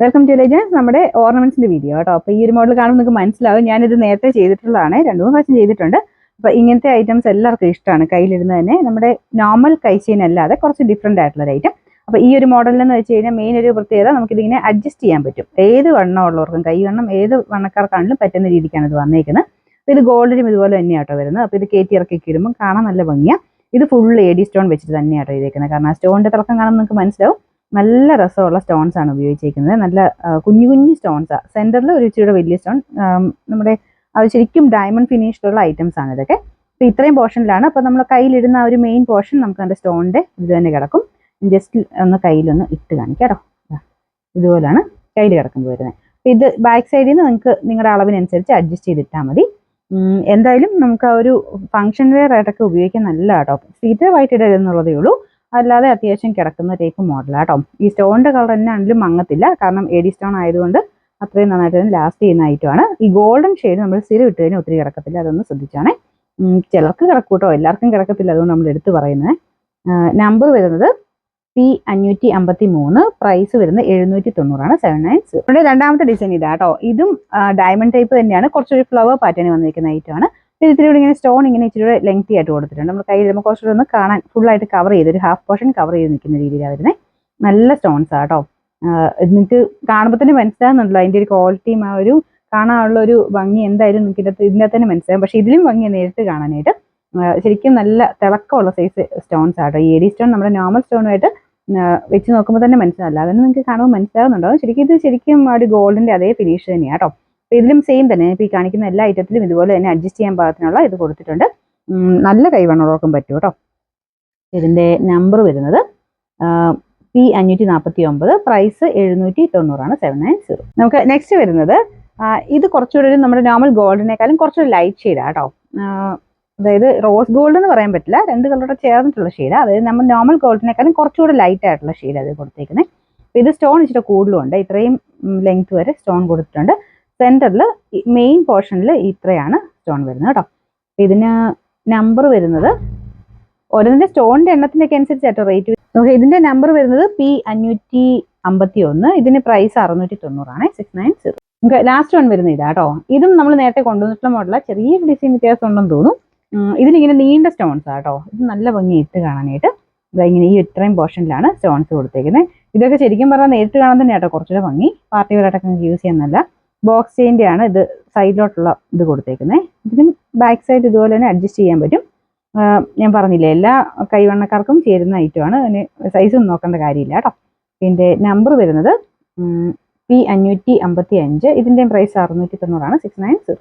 Welcome to legends. നമ്മുടെ ഓർണമെന്റ്സിന്റെ video കേട്ടോ. അപ്പോൾ ഈ ഒരു മോഡൽ കാണുമ്പോൾ നിങ്ങൾക്ക് മനസ്സിലാവും ഞാനിത് നേരത്തെ ചെയ്തിട്ടുള്ളതാണ്, 2-3 പ്രാവശ്യം ചെയ്തിട്ടുണ്ട്. അപ്പോൾ ഇങ്ങനത്തെ ഐറ്റംസ് എല്ലാവർക്കും ഇഷ്ടമാണ്. കയ്യിലിടുന്നത് തന്നെ നമ്മുടെ നോർമൽ കൈച്ചെയിൻ അല്ലാതെ കുറച്ച് ഡിഫറെൻ്റ് ആയിട്ടുള്ള ഒരു ഐറ്റം. അപ്പോൾ ഈ ഒരു മോഡലിലെന്ന് വെച്ച് കഴിഞ്ഞാൽ മെയിൻ ഒരു പ്രത്യേകത, നമുക്കിതിങ്ങനെ അഡ്ജസ്റ്റ് ചെയ്യാൻ പറ്റും. ഏത് വണ്ണമുള്ളവർക്കും, കൈ വണ്ണം ഏത് വണ്ണക്കാർക്കാണെങ്കിലും പറ്റുന്ന രീതിക്കാണ് ഇത് വന്നേക്കുന്നത്. അപ്പോൾ ഇത് ഗോൾഡിലും ഇതുപോലെ തന്നെയാട്ടോ വരുന്നത്. അപ്പോൾ ഇത് കയറ്റി ഇറക്കി ഇടുമ്പോൾ കാണാൻ നല്ല ഭംഗിയാണ്. ഇത് ഫുൾ എഡി സ്റ്റോൺ വെച്ചിട്ട് തന്നെയാട്ടോ ചെയ്തേക്കുന്നത്. കാരണം ആ സ്റ്റോണിൻ്റെ തിളക്കം കാണുമ്പോൾ നിങ്ങൾക്ക് മനസ്സിലാവും. നല്ല രസമുള്ള സ്റ്റോൺസ് ആണ് ഉപയോഗിച്ചിരിക്കുന്നത്. നല്ല കുഞ്ഞു കുഞ്ഞു സ്റ്റോൺസാണ്. സെൻറ്ററിൽ ഒരു ഇച്ചിരി വലിയ സ്റ്റോൺ, നമ്മുടെ അത് ശരിക്കും ഡയമണ്ട് ഫിനിഷ്ഡുള്ള ഐറ്റംസ് ആണ് ഇതൊക്കെ. അപ്പോൾ ഇത്രയും പോർഷനിലാണ്. അപ്പോൾ നമ്മൾ കയ്യിലിടുന്ന ആ ഒരു മെയിൻ പോർഷൻ നമുക്ക് അതിൻ്റെ സ്റ്റോണിൻ്റെ ഇത് തന്നെ കിടക്കും. ജസ്റ്റ് ഒന്ന് കയ്യിലൊന്ന് ഇട്ട് കാണിക്കാം കേട്ടോ. ഇതുപോലെയാണ് കയ്യിൽ കിടക്കുമ്പോൾ വരുന്നത്. അപ്പോൾ ഇത് ബാക്ക് സൈഡിൽ നിന്ന് നിങ്ങൾക്ക് നിങ്ങളുടെ അളവിനനുസരിച്ച് അഡ്ജസ്റ്റ് ചെയ്തിട്ടാൽ മതി. എന്തായാലും നമുക്ക് ആ ഒരു ഫംഗ്ഷൻ വെയർ ആയിട്ടൊക്കെ ഉപയോഗിക്കാൻ നല്ല കേട്ടോ. സ്ഥിരമായിട്ട് ഇടരുന്നുള്ളതേ ഉള്ളൂ. അല്ലാതെ അത്യാവശ്യം കിടക്കുന്ന ടൈപ്പ് മോഡലാണ് കേട്ടോ. ഈ സ്റ്റോണിൻ്റെ കളർ തന്നെ ആണെങ്കിലും മങ്ങത്തില്ല. കാരണം എഡി സ്റ്റോൺ ആയതുകൊണ്ട് അത്രയും നന്നായിട്ട് തന്നെ ലാസ്റ്റ് ചെയ്യുന്ന ഐറ്റമാണ്. ഈ ഗോൾഡൻ ഷെയ്ഡ് നമ്മൾ സ്ഥിരം ഇട്ട് കഴിഞ്ഞാൽ ഒത്തിരി കിടക്കത്തില്ല. അതൊന്ന് ശ്രദ്ധിച്ചാണേ. ചിലർക്ക് കിടക്കൂട്ടോ, എല്ലാവർക്കും കിടക്കത്തില്ല. അതുകൊണ്ട് നമ്മൾ എടുത്ത് പറയുന്നത്. നമ്പർ വരുന്നത് P553, പ്രൈസ് വരുന്നത് 790, 790. ഇവിടെ രണ്ടാമത്തെ ഡിസൈൻ ഇതാ കേട്ടോ. ഇതും ഡയമണ്ട് ടൈപ്പ് തന്നെയാണ്. കുറച്ചൊരു ഫ്ലവർ പാറ്റേൺ വന്നിരിക്കുന്ന ഐറ്റമാണ്. ഇത്തിരി കൂടി ഇങ്ങനെ സ്റ്റോൺ ഇങ്ങനെ ഇച്ചിരി ലെങ്തി ആയിട്ട് കൊടുത്തിട്ടുണ്ട്. നമ്മൾ കയ്യിൽ നമ്മൾ കുറച്ചുകൂടെ ഒന്ന് കാണാൻ ഫുള്ളായിട്ട് കവർ ചെയ്ത് ഒരു ഹാഫ് പോർഷൻ കവർ ചെയ്ത് നിൽക്കുന്ന രീതിയിലാണ് വരുന്നത്. നല്ല സ്റ്റോൺസ് ആട്ടോ. നിങ്ങൾക്ക് കാണുമ്പോൾ തന്നെ മനസ്സിലാകുന്നുണ്ടല്ലോ അതിൻ്റെ ഒരു ക്വാളിറ്റിയും ആ ഒരു കാണാനുള്ള ഒരു ഭംഗി. എന്തായാലും നിങ്ങൾക്ക് ഇതിൻ്റെ തന്നെ മനസ്സിലാകും. പക്ഷേ ഇതിലും ഭംഗിയാണ് നേരിട്ട് കാണാനായിട്ട്. ശരിക്കും നല്ല തിളക്കമുള്ള സൈസ് സ്റ്റോൺസ് ആട്ടോ. ഈ എഡി സ്റ്റോൺ നമ്മുടെ നോർമൽ സ്റ്റോണുമായിട്ട് വെച്ച് നോക്കുമ്പോൾ തന്നെ മനസ്സിലാവില്ല. അതൊന്നും നിങ്ങൾക്ക് കാണുമ്പോൾ മനസ്സിലാകുന്നുണ്ടാവും. ശരിക്കും ആ ഒരു ഗോൾഡിൻ്റെ അതേ ഫിനിഷ് തന്നെയാണ് കേട്ടോ. അപ്പോൾ ഇതിലും സെയിം തന്നെ ഇപ്പോൾ ഈ കാണിക്കുന്ന എല്ലാ ഐറ്റത്തിലും ഇതുപോലെ തന്നെ അഡ്ജസ്റ്റ് ചെയ്യാൻ പാകത്തിനുള്ള ഇത് കൊടുത്തിട്ടുണ്ട്. നല്ല കൈവണ്ണുള്ളവർക്കും പറ്റും കേട്ടോ. ഇതിൻ്റെ നമ്പർ വരുന്നത് P549, പ്രൈസ് 790, 790. നമുക്ക് നെക്സ്റ്റ് വരുന്നത് ഇത് കുറച്ചുകൂടി നമ്മുടെ നോർമൽ ഗോൾഡിനേക്കാളും കുറച്ചുകൂടി ലൈറ്റ് ഷെയ്ഡാണ് കേട്ടോ. അതായത് റോസ് ഗോൾഡ് എന്ന് പറയാൻ പറ്റില്ല, രണ്ട് കളറുടെ ചേർന്നിട്ടുള്ള ഷെയ്ഡാണ്. അതായത് നമ്മൾ നോർമൽ ഗോൾഡിനേക്കാളും കുറച്ചുകൂടി ലൈറ്റ് ആയിട്ടുള്ള ഷെയ്ഡ് അത് കൊടുത്തേക്കുന്നത്. അപ്പോൾ ഇത് സ്റ്റോൺ ഇച്ചിരി കൂടുതലുണ്ട്. ഇത്രയും ലെങ്ത് വരെ സ്റ്റോൺ കൊടുത്തിട്ടുണ്ട്. സെൻറ്ററിൽ മെയിൻ പോർഷനിൽ ഇത്രയാണ് സ്റ്റോൺ വരുന്നത് കേട്ടോ. ഇതിന് നമ്പർ വരുന്നത് ഓരോന്നിൻ്റെ സ്റ്റോണിൻ്റെ എണ്ണത്തിൻ്റെ ഒക്കെ അനുസരിച്ചാട്ടോ റേറ്റ്. ഇതിൻ്റെ നമ്പർ വരുന്നത് P551. ഇതിന് പ്രൈസ് 690, 690. നമുക്ക് ലാസ്റ്റ് വൺ വരുന്നത് ഇതാ കേട്ടോ. ഇതും നമ്മൾ നേരത്തെ കൊണ്ടുവന്നിട്ടുള്ള മോഡലാണ്. ചെറിയൊരു ഡിസൈൻ വ്യത്യാസം ഉണ്ടെന്ന് തോന്നും. ഇതിലിങ്ങനെ നീണ്ട സ്റ്റോൺസ് ആട്ടോ. ഇത് നല്ല ഭംഗി ഇട്ട് കാണാനായിട്ട്. ഇങ്ങനെ ഈ ഇത്രയും പോർഷനിലാണ് സ്റ്റോൺസ് കൊടുത്തേക്കുന്നത്. ഇതൊക്കെ ശരിക്കും പറഞ്ഞാൽ നേരിട്ട് കാണാൻ തന്നെ കേട്ടോ കുറച്ചുകൂടെ ഭംഗി. പാർട്ടി വെയറായിട്ടൊക്കെ യൂസ് ചെയ്യാനല്ല. ബോക്സ് ചെയിൻ്റെ ആണ് ഇത് സൈഡിലോട്ടുള്ള ഇത് കൊടുത്തേക്കുന്നത്. ഇതിനും ബാക്ക് സൈഡ് ഇതുപോലെ തന്നെ അഡ്ജസ്റ്റ് ചെയ്യാൻ പറ്റും. ഞാൻ പറഞ്ഞില്ലേ എല്ലാ കൈവണ്ണക്കാർക്കും ചേരുന്ന ഐറ്റമാണ്. അതിന് സൈസൊന്നും നോക്കേണ്ട കാര്യമില്ല കേട്ടോ. ഇതിൻ്റെ നമ്പർ വരുന്നത് P555. ഇതിൻ്റെയും പ്രൈസ് 690, 690.